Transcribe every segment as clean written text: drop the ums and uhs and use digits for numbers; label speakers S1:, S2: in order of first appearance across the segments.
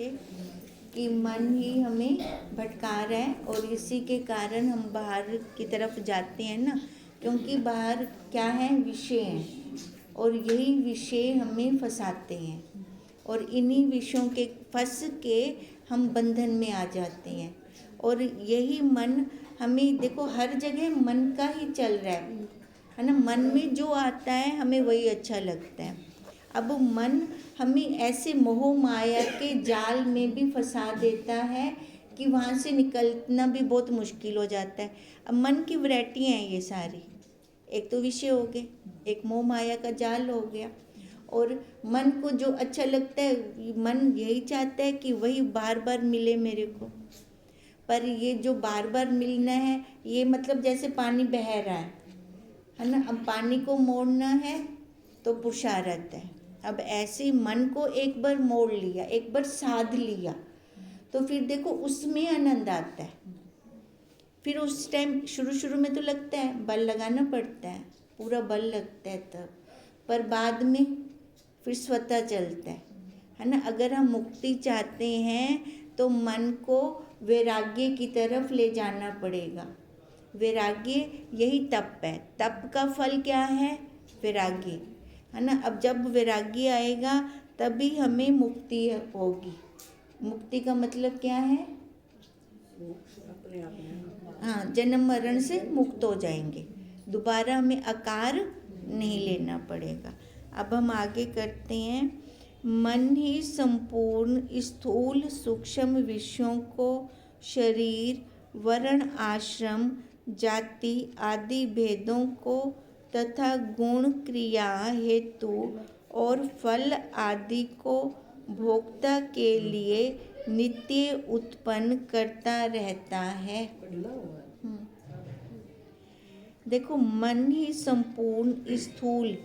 S1: थे कि मन ही हमें भटका रहा है और इसी के कारण हम बाहर की तरफ जाते हैं ना, क्योंकि बाहर क्या है, विषय हैं और यही विषय हमें फंसाते हैं और इन्हीं विषयों के फंस के हम बंधन में आ जाते हैं। और यही मन हमें, देखो हर जगह मन का ही चल रहा है ना। मन में जो आता है हमें वही अच्छा लगता है। अब मन हमें ऐसे मोह माया के जाल में भी फंसा देता है कि वहाँ से निकलना भी बहुत मुश्किल हो जाता है। अब मन की वैरायटियाँ हैं ये सारी, एक तो विषय हो गए, एक मोह माया का जाल हो गया, और मन को जो अच्छा लगता है, मन यही चाहता है कि वही बार बार मिले मेरे को। पर ये जो बार बार मिलना है, ये मतलब जैसे पानी बह रहा है ना। अब पानी को मोड़ना है तो पुरुषार्थ है। अब ऐसे मन को एक बार मोड़ लिया, एक बार साध लिया, तो फिर देखो उसमें आनंद आता है। फिर उस टाइम शुरू में तो लगता है, बल लगाना पड़ता है, पूरा बल लगता है तब, पर बाद में फिर स्वतः चलता है ना। अगर हम मुक्ति चाहते हैं तो मन को वैराग्य की तरफ ले जाना पड़ेगा। वैराग्य यही तप है। तप का फल क्या है? वैराग्य, है ना। अब जब वैराग्य आएगा तभी हमें मुक्ति होगी। मुक्ति का मतलब क्या है? हाँ, जन्म मरण से मुक्त हो जाएंगे, दोबारा हमें आकार नहीं लेना पड़ेगा। अब हम आगे करते हैं। मन ही संपूर्ण स्थूल सूक्ष्म विषयों को शरीर, वर्ण, आश्रम, जाति आदि भेदों को तथा गुण, क्रिया, हेतु और फल आदि को भोक्ता के लिए नित्य उत्पन्न करता रहता है। देखो, मन ही संपूर्ण स्थूल,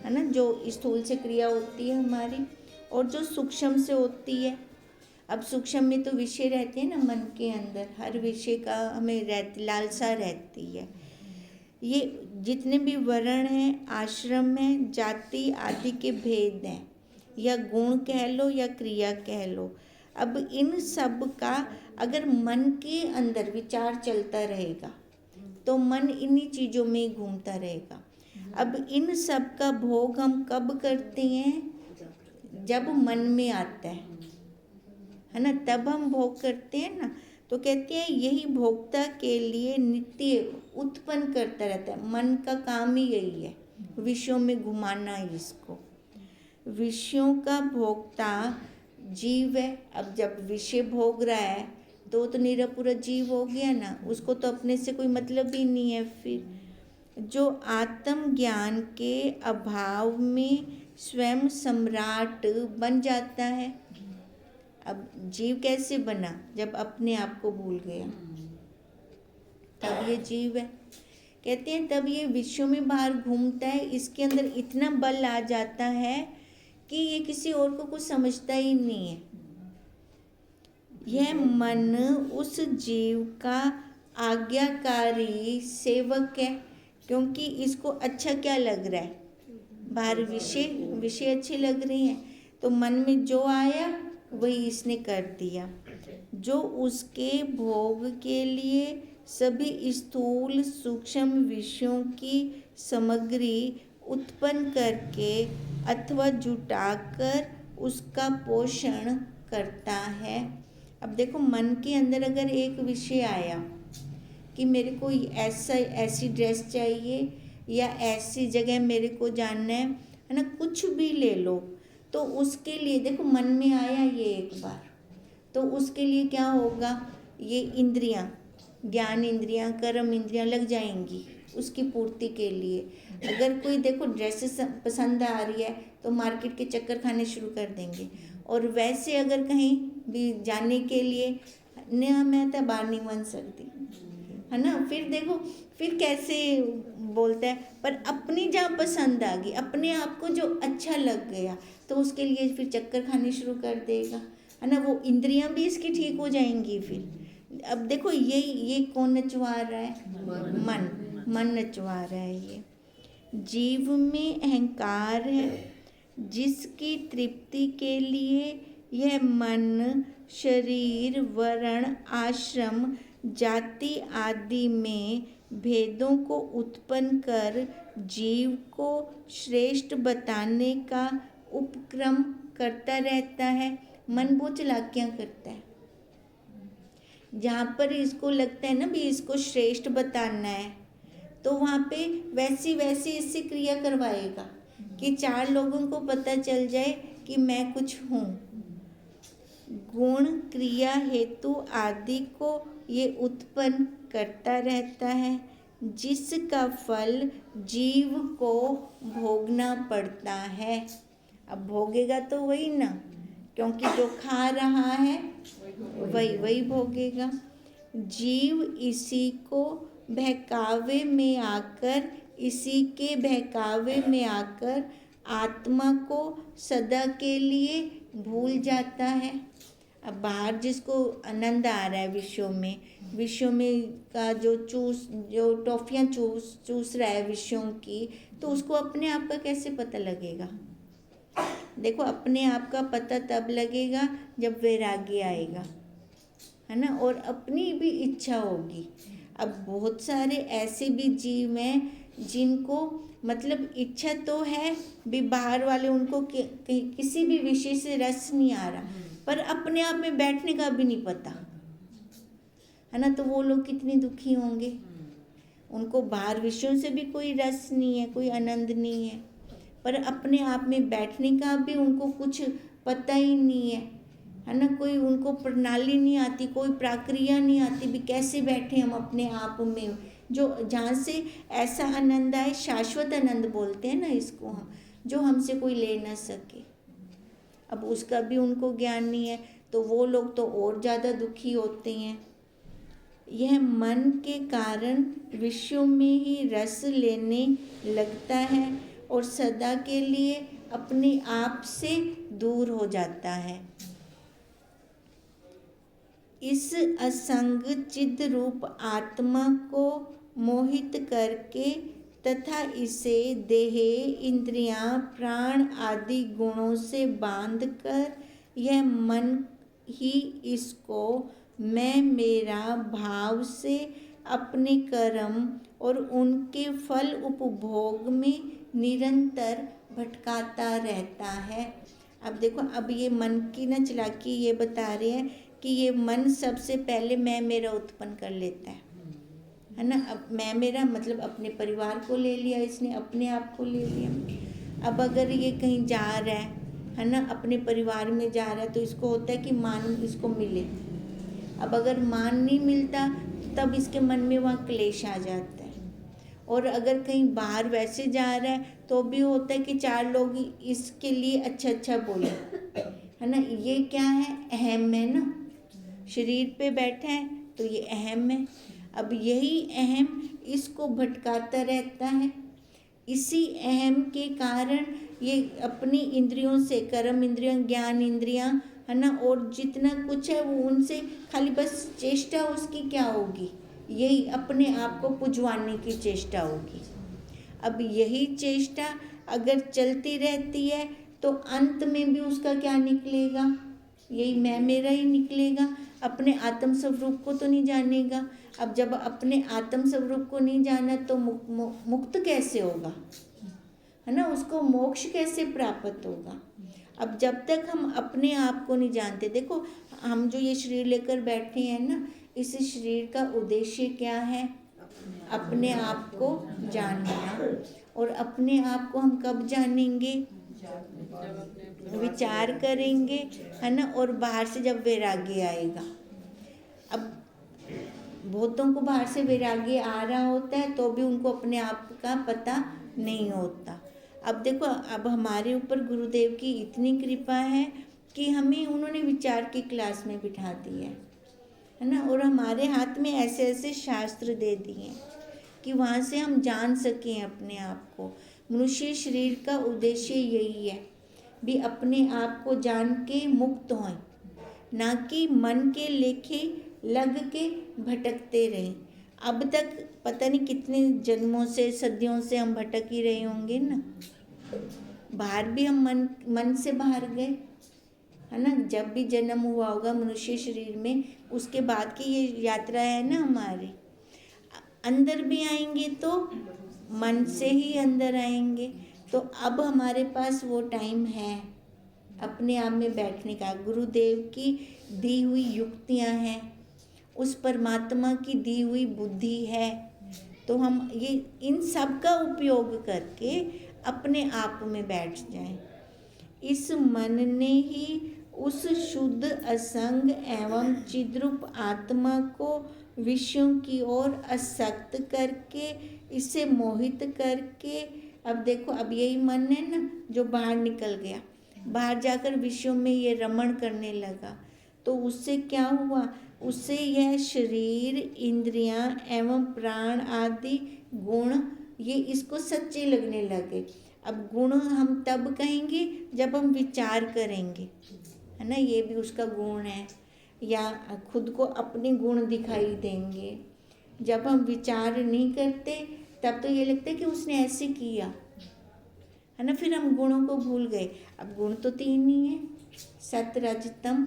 S1: है ना, जो स्थूल से क्रिया होती है हमारी, और जो सूक्ष्म से होती है। अब सूक्ष्म में तो विषय रहते हैं ना मन के अंदर, हर विषय का हमें लालसा रहती है। ये जितने भी वर्ण हैं, आश्रम हैं, जाति आदि के भेद हैं, या गुण कह लो या क्रिया कह लो। अब इन सब का अगर मन के अंदर विचार चलता रहेगा तो मन इन्हीं चीज़ों में ही घूमता रहेगा। अब इन सब का भोग हम कब करते हैं? जब मन में आता है ना, तब हम भोग करते हैं ना। तो कहते हैं यही भोक्ता के लिए नित्य उत्पन्न करता रहता है। मन का काम ही यही है, विषयों में घुमाना इसको। विषयों का भोक्ता जीव है। अब जब विषय भोग रहा है तो निरा पूरा जीव हो गया ना, उसको तो अपने से कोई मतलब ही नहीं है। फिर जो आत्म ज्ञान के अभाव में स्वयं सम्राट बन जाता है। अब जीव कैसे बना? जब अपने आप को भूल गया, तब ये जीव है। कहते हैं तब ये विश्व में बाहर घूमता है, इसके अंदर इतना बल आ जाता है कि ये किसी और को कुछ समझता ही नहीं है। यह मन उस जीव का आज्ञाकारी सेवक है, क्योंकि इसको अच्छा क्या लग रहा है? बाहर विषय अच्छे लग रहे हैं, तो मन में जो आया वही इसने कर दिया। जो उसके भोग के लिए सभी स्थूल सूक्ष्म विषयों की सामग्री उत्पन्न करके अथवा जुटाकर उसका पोषण करता है। अब देखो, मन के अंदर अगर एक विषय आया कि मेरे को ऐसी ड्रेस चाहिए या ऐसी जगह मेरे को जाना है ना, कुछ भी ले लो, तो उसके लिए देखो मन में आया ये एक बार, तो उसके लिए क्या होगा? ये इंद्रियां, ज्ञान इंद्रियां, कर्म इंद्रियां लग जाएंगी उसकी पूर्ति के लिए। अगर कोई देखो ड्रेसेस पसंद आ रही है तो मार्केट के चक्कर खाने शुरू कर देंगे, और वैसे अगर कहीं भी जाने के लिए न मैं तो बाहर नहीं बन सकती, है ना। फिर देखो फिर कैसे बोलता है, पर अपनी जहाँ पसंद आ गई, अपने आप को जो अच्छा लग गया, तो उसके लिए फिर चक्कर खाने शुरू कर देगा, है ना। वो इंद्रियां भी इसकी ठीक हो जाएंगी फिर। अब देखो ये कौन नचवा रहा है? मन नचवा रहा है। ये जीव में अहंकार है, जिसकी तृप्ति के लिए यह मन शरीर, वर्ण, आश्रम, जाति आदि में भेदों को उत्पन्न कर जीव को श्रेष्ठ बताने का उपक्रम करता रहता है। मन बहुत चालाकियां करता है। जहाँ पर इसको लगता है ना भी इसको श्रेष्ठ बताना है, तो वहाँ पे वैसी वैसी इससे क्रिया करवाएगा कि 4 लोगों को पता चल जाए कि मैं कुछ हूँ। गुण, क्रिया, हेतु आदि को ये उत्पन्न करता रहता है, जिसका फल जीव को भोगना पड़ता है। अब भोगेगा तो वही ना, क्योंकि जो खा रहा है वही भोगेगा। जीव इसी के बहकावे में आकर आत्मा को सदा के लिए भूल जाता है। अब बाहर जिसको आनंद आ रहा है विषयों में का जो टॉफियाँ चूस रहा है विषयों की, तो उसको अपने आप का कैसे पता लगेगा? देखो, अपने आप का पता तब लगेगा जब वैराग्य आएगा, है ना, और अपनी भी इच्छा होगी। अब बहुत सारे ऐसे भी जीव हैं जिनको मतलब इच्छा तो है भी, बाहर वाले उनको किसी भी विषय से रस नहीं आ रहा, पर अपने आप में बैठने का भी नहीं पता, है ना। तो वो लोग कितने दुखी होंगे। उनको बाहर विषयों से भी कोई रस नहीं है, कोई आनंद नहीं है, पर अपने आप में बैठने का भी उनको कुछ पता ही नहीं है ना। कोई उनको प्रणाली नहीं आती, कोई प्रक्रिया नहीं आती भी कैसे बैठे हम अपने आप में, जो जहाँ से ऐसा आनंद आए, शाश्वत आनंद बोलते हैं ना इसको हम, जो हमसे कोई ले ना सके। अब उसका भी उनको ज्ञान नहीं है, तो वो लोग तो और ज़्यादा दुखी होते हैं। यह मन के कारण विषयों में ही रस लेने लगता है और सदा के लिए अपने आप से दूर हो जाता है। इस असंग चिद रूप आत्मा को मोहित करके तथा इसे देह, इंद्रियां, प्राण आदि गुणों से बांधकर यह मन ही इसको मैं मेरा भाव से अपने कर्म और उनके फल उपभोग में निरंतर भटकाता रहता है। अब देखो, अब ये मन की ना चालाकी ये बता रहे हैं कि ये मन सबसे पहले मैं मेरा उत्पन्न कर लेता है ना। अब मैं मेरा मतलब अपने परिवार को ले लिया इसने, अपने आप को ले लिया। अब अगर ये कहीं जा रहा है ना, अपने परिवार में जा रहा है, तो इसको होता है कि मान इसको मिले। अब अगर मान नहीं मिलता तब इसके मन में वहाँ क्लेश आ जाता है। और अगर कहीं बाहर वैसे जा रहा है तो भी होता है कि 4 लोग इसके लिए अच्छा बोले, है ना। ये क्या है? अहम है ना, शरीर पे बैठा है तो ये अहम है। अब यही अहम इसको भटकाता रहता है। इसी अहम के कारण ये अपनी इंद्रियों से, कर्म इंद्रियां, ज्ञान इंद्रियां, है ना, और जितना कुछ है वो उनसे खाली बस चेष्टा उसकी क्या होगी, यही अपने आप को पुजवाने की चेष्टा होगी। अब यही चेष्टा अगर चलती रहती है तो अंत में भी उसका क्या निकलेगा? यही मैं मेरा ही निकलेगा, अपने आत्म स्वरूप को तो नहीं जानेगा। अब जब अपने आत्म स्वरूप को नहीं जाना तो मुक्त कैसे होगा, है ना, उसको मोक्ष कैसे प्राप्त होगा? अब जब तक हम अपने आप को नहीं जानते, देखो हम जो ये शरीर लेकर बैठे हैं ना, इस शरीर का उद्देश्य क्या है? अपने आप को जानना। और अपने आप को हम कब जानेंगे? विचार करेंगे, है ना, और बाहर से जब वैराग्य आएगा। अब बहुतों को बाहर से वैराग्य आ रहा होता है तो भी उनको अपने आप का पता नहीं होता। अब देखो, अब हमारे ऊपर गुरुदेव की इतनी कृपा है कि हमें उन्होंने विचार की क्लास में बिठा दिया है ना, और हमारे हाथ में ऐसे ऐसे शास्त्र दे दिए कि वहाँ से हम जान सकें अपने आप को। मनुष्य शरीर का उद्देश्य यही है भी अपने आप को जान के मुक्त हों, ना कि मन के लेखे लग के भटकते रहें। अब तक पता नहीं कितने जन्मों से, सदियों से हम भटक ही रहे होंगे ना। बाहर भी हम मन से बाहर गए, है ना, जब भी जन्म हुआ होगा मनुष्य शरीर में, उसके बाद की ये यात्रा है ना हमारी। अंदर भी आएंगे तो मन से ही अंदर आएंगे। तो अब हमारे पास वो टाइम है अपने आप में बैठने का। गुरुदेव की दी हुई युक्तियां हैं, उस परमात्मा की दी हुई बुद्धि है, तो हम ये इन सब का उपयोग करके अपने आप में बैठ जाएं। इस मन ने ही उस शुद्ध असंग एवं चिद्रूप आत्मा को विषयों की ओर आसक्त करके, इसे मोहित करके, अब देखो अब यही मन है ना जो बाहर निकल गया, बाहर जाकर विषयों में ये रमण करने लगा, तो उससे क्या हुआ, उससे यह शरीर, इंद्रियां एवं प्राण आदि गुण ये इसको सच्चे लगने लगे। अब गुण हम तब कहेंगे जब हम विचार करेंगे, है ना, ये भी उसका गुण है, या खुद को अपने गुण दिखाई देंगे। जब हम विचार नहीं करते तब तो ये लगता है कि उसने ऐसे किया, है ना, फिर हम गुणों को भूल गए। अब गुण तो तीन ही हैं, सत रज तम,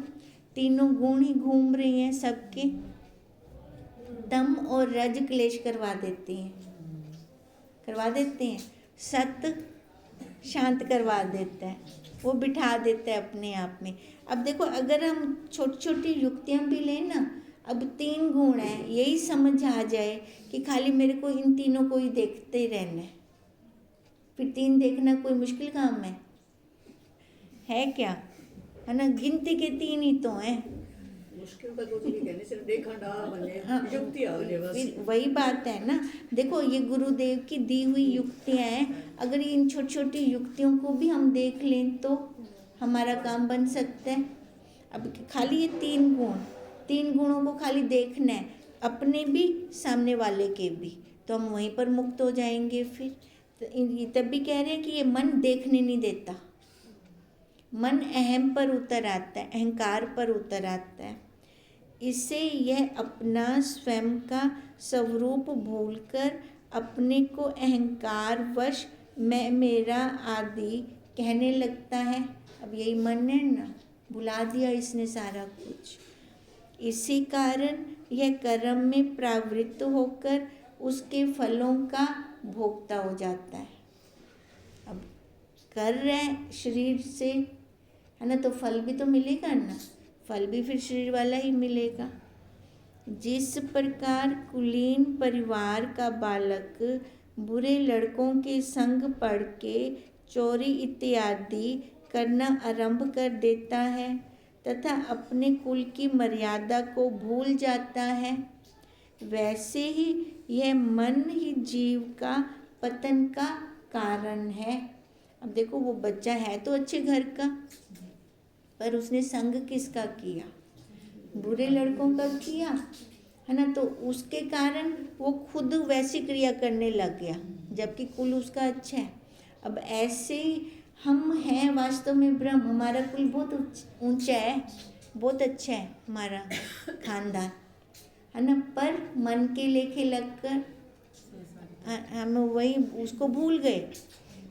S1: तीनों गुण ही घूम रहे हैं सबके। तम और रज क्लेश करवा देते हैं, सत शांत करवा देता है, वो बिठा देता है अपने आप में। अब देखो अगर हम छोटी छोटी युक्तियां भी लें ना, अब तीन गुण है, यही समझ आ जाए कि खाली मेरे को इन तीनों को ही देखते रहना है, फिर तीन देखना कोई मुश्किल काम है क्या, है ना, गिनती के तीन ही तो हैं।
S2: मुश्किल का कुछ नहीं कहने, सिर्फ देखा डा बने,
S1: हाँ,
S2: युक्ति आ गई बस।
S1: फिर वही बात है ना, देखो ये गुरुदेव की दी हुई युक्तियां हैं, अगर इन छोटी छोटी युक्तियों को भी हम देख लें तो हमारा काम बन सकता है। अब खाली ये तीन गुणों को खाली देखना है, अपने भी सामने वाले के भी, तो हम वहीं पर मुक्त हो जाएंगे। फिर तब भी कह रहे हैं कि ये मन देखने नहीं देता, मन अहम पर उतर आता है, अहंकार पर उतर आता है। इससे यह अपना स्वयं का स्वरूप भूलकर अपने को अहंकार वश मैं मेरा आदि कहने लगता है। अब यही मन है ना, भुला दिया इसने सारा कुछ। इसी कारण यह कर्म में प्रवृत्त होकर उसके फलों का भोक्ता हो जाता है। अब कर रहे शरीर से, है ना, तो फल भी तो मिलेगा ना, फल भी फिर शरीर वाला ही मिलेगा। जिस प्रकार कुलीन परिवार का बालक बुरे लड़कों के संग पड़ के चोरी इत्यादि करना आरंभ कर देता है तथा अपने कुल की मर्यादा को भूल जाता है, वैसे ही यह मन ही जीव का पतन का कारण है। अब देखो वो बच्चा है तो अच्छे घर का, पर उसने संग किसका किया, बुरे लड़कों का किया, है ना, तो उसके कारण वो खुद वैसी क्रिया करने लग गया, जबकि कुल उसका अच्छा है। अब ऐसे ही हम हैं वास्तव में ब्रह्म, हमारा कुल बहुत ऊंचा है, बहुत अच्छा है हमारा खानदान, है ना, पर मन के लेखे लगकर हम वही उसको भूल गए,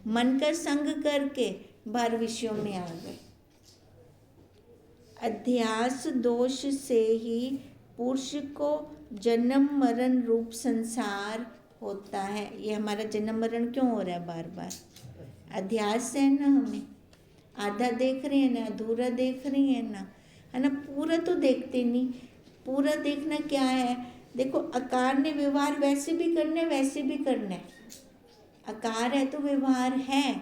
S1: मन का संग करके बाहर विषयों में आ गए। अध्यास दोष से ही पुरुष को जन्म मरण रूप संसार होता है। ये हमारा जन्म मरण क्यों हो रहा है बार बार, अध्यास है ना, हमें आधा देख रहे हैं ना, अधूरा देख रही है ना, है ना, पूरा तो देखते नहीं। पूरा देखना क्या है, देखो आकार ने व्यवहार वैसे भी करना है, वैसे भी करना है, आकार है तो व्यवहार है,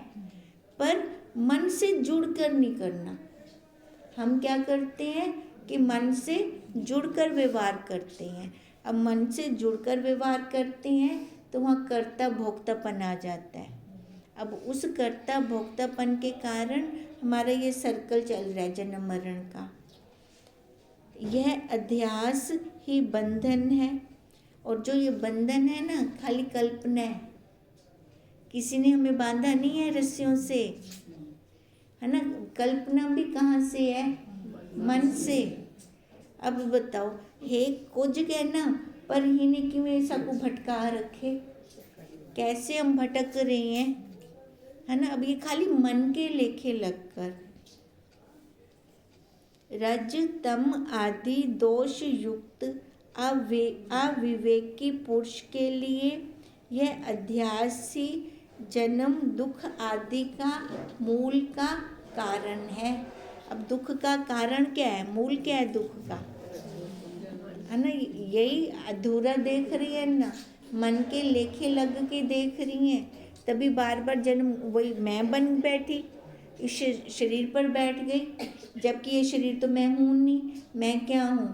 S1: पर मन से जुड़कर नहीं करना। हम क्या करते हैं कि मन से जुड़कर व्यवहार करते हैं। अब मन से जुड़कर व्यवहार करते हैं तो वहाँ कर्ता भोक्तापन आ जाता है। अब उस कर्ता भोक्तापन के कारण हमारा ये सर्कल चल रहा है जन्म मरण का। यह अध्यास ही बंधन है, और जो ये बंधन है ना, खाली कल्पना है, किसी ने हमें बांधा नहीं है रस्सियों से, है ना, कल्पना भी कहाँ से है, मन से। अब बताओ, हे कुछ कहना पर ही ने क्यों ऐसा को भटका रखे, कैसे हम भटक रहे हैं, है ना। अब ये खाली मन के लेखे लगकर, रज तम आदि दोष युक्त अविवेकी पुरुष के लिए यह अध्यास ही जन्म दुख आदि का मूल का कारण है। अब दुख का कारण क्या है, मूल क्या है दुख का, है ना? यही अधूरा देख रही है ना, मन के लेखे लग के देख रही हैं, तभी बार बार जन्म, वही मैं बन बैठी, इस शरीर पर बैठ गई, जबकि ये शरीर तो मैं हूँ नहीं। मैं क्या हूँ?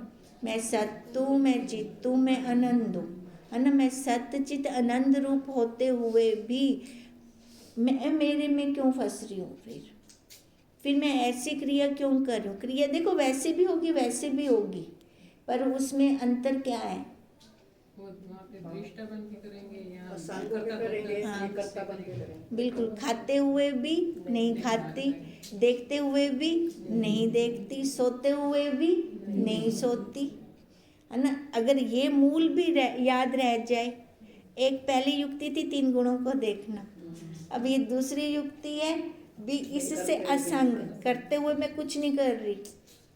S1: मैं सत्य हूँ, मैं चित्त हूँ, मैं आनंद हूँ, है ना? मैं सत्य चित्त आनंद रूप होते हुए भी मैं मेरे में क्यों फंस रही हूँ? फिर मैं ऐसी क्रिया क्यों कर रही हूँ? क्रिया देखो वैसे भी होगी वैसे भी होगी, पर उसमें अंतर क्या है? हाँ, बिल्कुल, खाते हुए भी नहीं खाती, देखते हुए भी नहीं देखती, सोते हुए भी नहीं सोती, है ना? अगर ये मूल भी याद रह जाए। एक पहली युक्ति थी 3 गुणों को देखना, अब ये दूसरी युक्ति है भी इससे असंग, करते हुए मैं कुछ नहीं कर रही,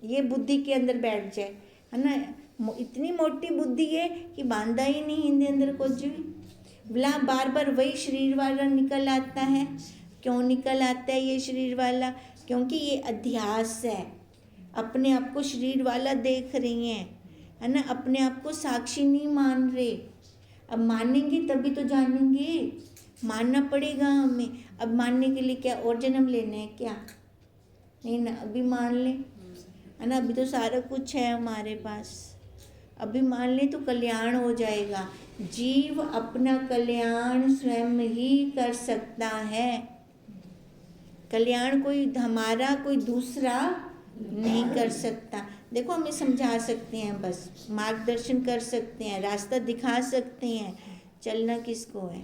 S1: ये बुद्धि के अंदर बैठ जाए, है ना? इतनी मोटी बुद्धि है कि बांधा ही नहीं इनके अंदर कुछ भी, बोला बार बार वही शरीर वाला निकल आता है। क्यों निकल आता है ये शरीर वाला? क्योंकि ये अध्यास है, अपने आप को शरीर वाला देख रही हैं, है ना? अपने आप को साक्षी नहीं मान रहे। अब मानेंगे तभी तो जानेंगे, मानना पड़ेगा हमें। अब मानने के लिए क्या और जन्म लेने हैं क्या? नहीं ना, अभी मान ले, है ना? अभी तो सारा कुछ है हमारे पास, अभी मान ले तो कल्याण हो जाएगा। जीव अपना कल्याण स्वयं ही कर सकता है, कल्याण कोई हमारा कोई दूसरा नहीं कर सकता। देखो हमें समझा सकते हैं, बस मार्गदर्शन कर सकते हैं, रास्ता दिखा सकते हैं, चलना किसको है?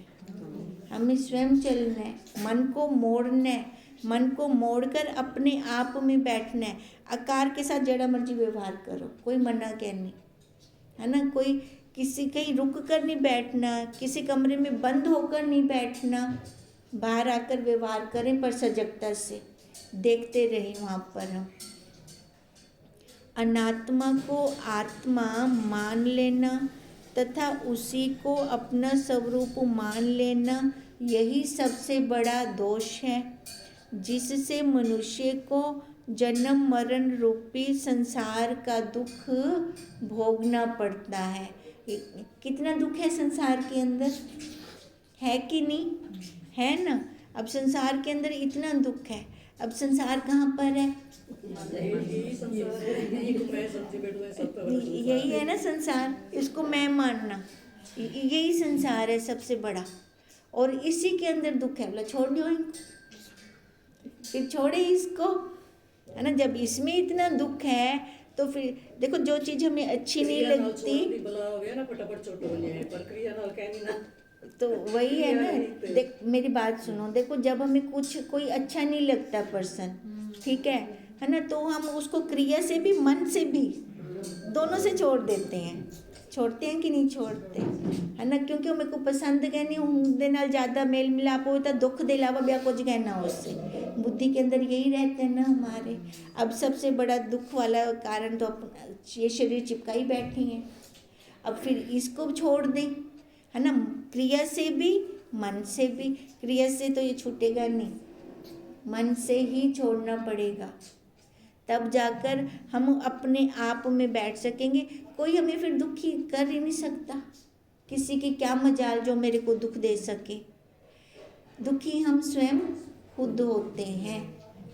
S1: हमें स्वयं चलना है, मन को मोड़ना है, मन को मोड़कर अपने आप में बैठना है। आकार के साथ जड़ा मर्जी व्यवहार करो, कोई मना क्या नहीं, है ना? कोई किसी कहीं रुक कर नहीं बैठना, किसी कमरे में बंद होकर नहीं बैठना, बाहर आकर व्यवहार करें, पर सजगता से देखते रहे। वहाँ पर हम अनात्मा को आत्मा मान लेना तथा उसी को अपना स्वरूप मान लेना, यही सबसे बड़ा दोष है, जिससे मनुष्य को जन्म मरण रूपी संसार का दुख भोगना पड़ता है। कितना दुख है संसार के अंदर, है कि नहीं? है ना? अब संसार के अंदर इतना दुख है, अब संसार कहाँ पर है? यही है ना संसार, इसको मैं मानना, यही संसार है सबसे बड़ा, और इसी के अंदर दुख है। बोला छोड़ दो इनको, फिर छोड़े इसको, है ना? जब इसमें इतना दुख है तो फिर देखो जो चीज़ हमें अच्छी नहीं लगती तो वही है ना। देख मेरी बात सुनो, देखो जब हमें कुछ कोई अच्छा नहीं लगता पर्सन, ठीक है ना? तो हम उसको क्रिया से भी मन से भी दोनों से छोड़ देते हैं, छोड़ते हैं कि नहीं छोड़ते, है ना? क्योंकि हमें को पसंद कहनी उनके नाल ज़्यादा मेल मिलाप हो तो दुख के अलावा ब्या कुछ कहना उससे, बुद्धि के अंदर यही रहते हैं ना हमारे। अब सबसे बड़ा दुख वाला कारण तो अपना ये शरीर चिपका ही बैठी हैं, अब फिर इसको छोड़ दें, है ना? क्रिया से भी मन से भी, क्रिया से तो ये छूटेगा नहीं, मन से ही छोड़ना पड़ेगा, तब जाकर हम अपने आप में बैठ सकेंगे। कोई हमें फिर दुखी कर ही नहीं सकता, किसी की क्या मजाल जो मेरे को दुख दे सके। दुखी हम स्वयं खुद होते हैं,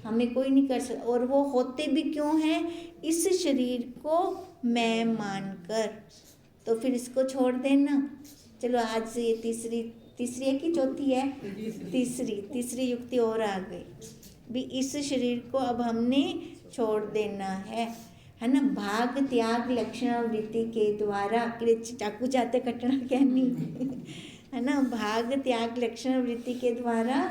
S1: हमें कोई नहीं कर सकता, और वो होते भी क्यों हैं? इस शरीर को मैं मानकर। तो फिर इसको छोड़ देना। चलो आज से ये तीसरी है कि चौथी है? तीसरी युक्ति और आ गई भी, इस शरीर को अब हमने छोड़ देना है ना? भाग त्याग लक्षण वृत्ति के द्वारा, चाकू चाहते कटना क्या नहीं है ना? भाग त्याग लक्षण वृत्ति के द्वारा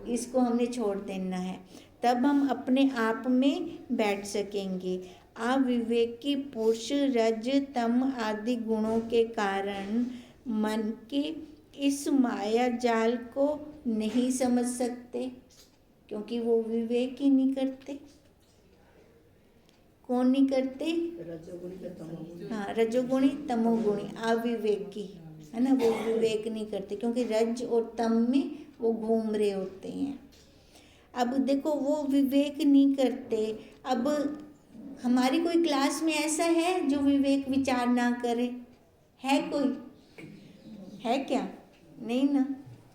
S1: इसको हमने छोड़ देना है, तब हम अपने आप में बैठ सकेंगे। अविवेकी पुरुष रज तम आदि गुणों के कारण मन के इस माया जाल को नहीं समझ सकते, क्योंकि वो विवेक ही नहीं करते। कौन नहीं करते?
S2: रजोगुणी का तमोगुणी।
S1: हाँ, रजोगुणी तमोगुणी, अविवेकी, है ना, वो विवेक नहीं करते क्योंकि रज और तम में वो घूम रहे होते हैं। अब देखो वो विवेक नहीं करते। अब हमारी कोई क्लास में ऐसा है जो विवेक विचार ना करे? है कोई? है क्या? नहीं ना,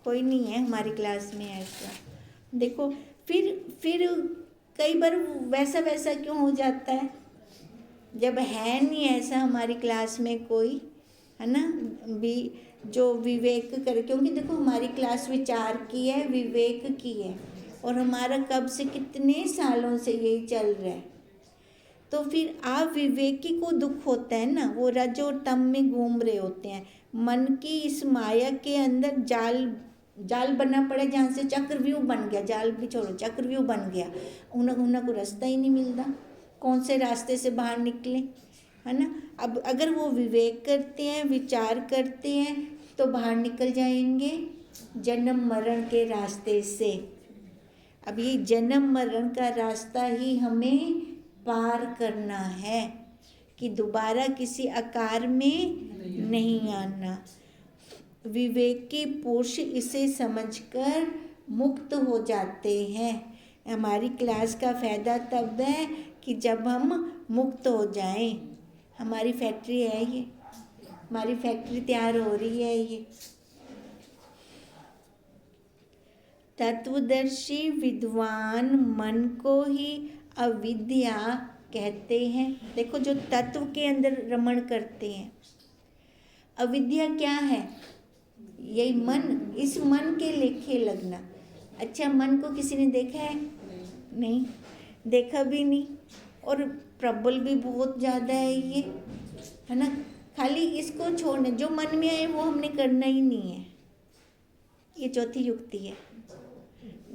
S1: कोई नहीं है हमारी क्लास में ऐसा। देखो फिर कई बार वैसा वैसा क्यों हो जाता है? जब है नहीं ऐसा हमारी क्लास में कोई, है ना, भी जो विवेक करे। क्योंकि देखो हमारी क्लास विचार की है, विवेक की है, और हमारा कब से कितने सालों से यही चल रहा है। तो फिर अविवेकी को दुख होता है ना, वो रज और तम में घूम रहे होते हैं। मन की इस माया के अंदर जाल बनना पड़े, जहाँ से चक्रव्यूह बन गया, जाल भी छोड़ो चक्रव्यूह बन गया, उन्हें को रास्ता ही नहीं मिलता, कौन से रास्ते से बाहर निकले, है ना। अब अगर वो विवेक करते हैं, विचार करते हैं, तो बाहर निकल जाएंगे जन्म मरण के रास्ते से। अब ये जन्म मरण का रास्ता ही हमें पार करना है कि दोबारा किसी आकार में नहीं आना। विवेकी पुरुष इसे समझकर मुक्त हो जाते हैं। हमारी क्लास का फ़ायदा तब है कि जब हम मुक्त हो जाएं। हमारी फैक्ट्री है ये, हमारी फैक्ट्री तैयार हो रही है ये। तत्वदर्शी विद्वान मन को ही अविद्या कहते हैं। देखो जो तत्व के अंदर रमण करते हैं, अविद्या क्या है? यही मन, इस मन के लेखे लगना। अच्छा, मन को किसी ने देखा है? नहीं देखा भी नहीं, और प्रबल भी बहुत ज़्यादा है ये, है ना। खाली इसको छोड़ना, जो मन में आए वो हमने करना ही नहीं है। ये चौथी युक्ति है,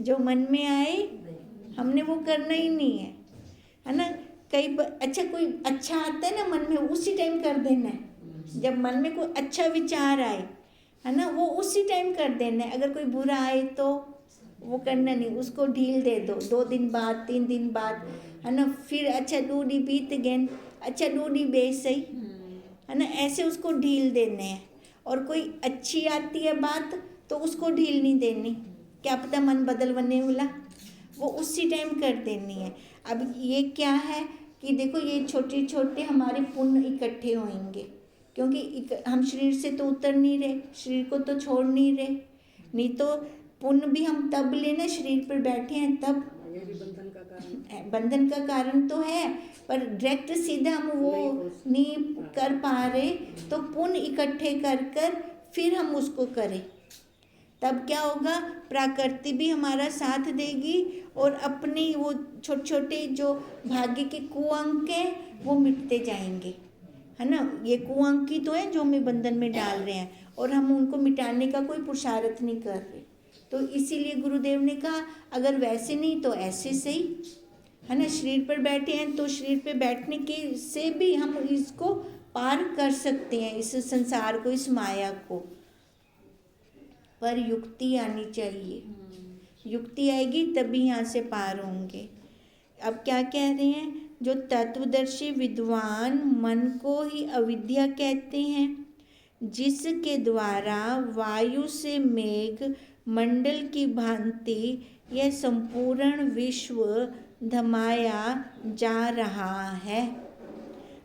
S1: जो मन में आए हमने वो करना ही नहीं है ना। अच्छा कोई अच्छा आता है ना मन में, उसी टाइम कर देना है। जब मन में कोई अच्छा विचार आए, है ना, वो उसी टाइम कर देना है। अगर कोई बुरा आए तो वो करना नहीं, उसको ढील दे दो, 2 दिन बाद, 3 दिन बाद, है ना। फिर अच्छा डूडी बीत अगेन, अच्छा डूडी बेस सही, है ना, ऐसे उसको ढील देने हैं। और कोई अच्छी आती है बात तो उसको ढील नहीं देनी, क्या पता मन बदल बनने वाला, वो उसी टाइम कर देनी है। अब ये क्या है कि देखो ये छोटे छोटे हमारे पुण्य इकट्ठे होंगे, क्योंकि हम शरीर से तो उतर नहीं रहे, शरीर को तो छोड़ नहीं रहे। नहीं तो पुण्य भी हम तब लेना शरीर पर बैठे हैं तब।
S2: ये भी बंधन का कारण है।
S1: बंधन का कारण तो है, पर डायरेक्ट सीधा हम वो नहीं कर पा रहे, तो पुण्य इकट्ठे कर कर फिर हम उसको करें, तब क्या होगा, प्रकृति भी हमारा साथ देगी और अपने वो छोटे छोटे जो भाग्य के कुअंक हैं वो मिटते जाएंगे, है ना। ये कुअंकी तो है जो हमें बंधन में डाल रहे हैं, और हम उनको मिटाने का कोई पुरुषार्थ नहीं कर रहे। तो इसीलिए गुरुदेव ने कहा अगर वैसे नहीं तो ऐसे सही, है ना। शरीर पर बैठे हैं तो शरीर पर बैठने के से भी हम इसको पार कर सकते हैं, इस संसार को, इस माया को। पर युक्ति आनी चाहिए, युक्ति आएगी तभी यहाँ से पार होंगे। अब क्या कह रहे हैं, जो तत्वदर्शी विद्वान मन को ही अविद्या कहते हैं, जिसके द्वारा वायु से मेघ मंडल की भांति यह संपूर्ण विश्व धमाया जा रहा है।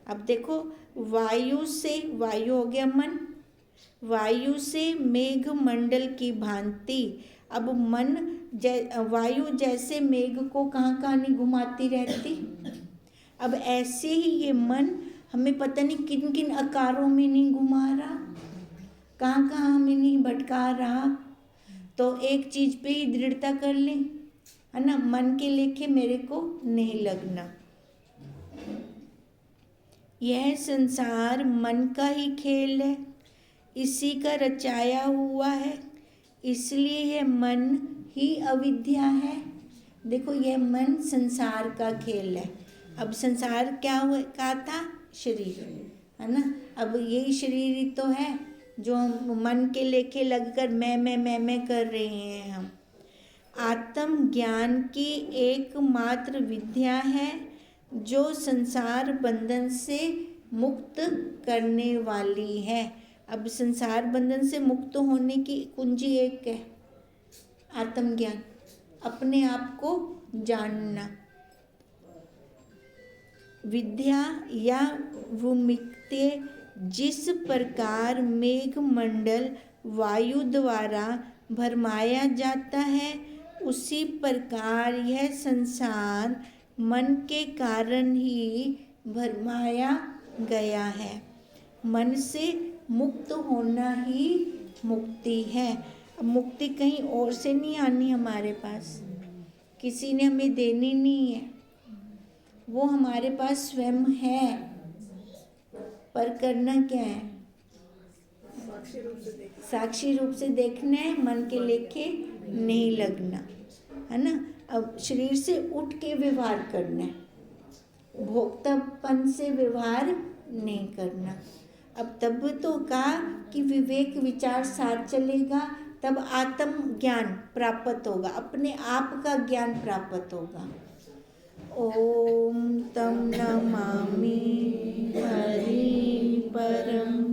S1: अब देखो वायु से, वायु हो गया मन, वायु से मेघ मंडल की भांति। अब मन वायु जैसे मेघ को कहाँ कहाँ नहीं घुमाती रहती, अब ऐसे ही ये मन हमें पता नहीं किन किन आकारों में नहीं घुमा रहा, कहाँ कहाँ हमें नहीं भटका रहा। तो एक चीज़ पे ही दृढ़ता कर लें, है ना, मन के लेखे मेरे को नहीं लगना। यह संसार मन का ही खेल है, इसी का रचाया हुआ है, इसलिए यह मन ही अविद्या है। देखो यह मन संसार का खेल है। अब संसार क्या हुआ कहा था, शरीर, है ना। अब यही शरीर ही तो है जो मन के लेखे लगकर मैं कर रहे हैं हम। आत्म ज्ञान की एकमात्र विद्या है जो संसार बंधन से मुक्त करने वाली है। अब संसार बंधन से मुक्त होने की कुंजी एक है, आत्मज्ञान, अपने आप को जानना। विद्या या भूमिक्ते जिस प्रकार मेघमंडल वायु द्वारा भरमाया जाता है, उसी प्रकार यह संसार मन के कारण ही भरमाया गया है। मन से मुक्त होना ही मुक्ति है। अब मुक्ति कहीं और से नहीं आनी हमारे पास, किसी ने हमें देनी नहीं है, वो हमारे पास स्वयं है। पर करना क्या है? साक्षी रूप से देखना है, मन के लेखे नहीं लगना, है ना। अब शरीर से उठ के व्यवहार करना है, भोक्तापन से व्यवहार नहीं करना। अब तब तो कहा कि विवेक विचार साथ चलेगा, तब आत्म ज्ञान प्राप्त होगा, अपने आप का ज्ञान प्राप्त होगा। ओम तम नमामि हरि परम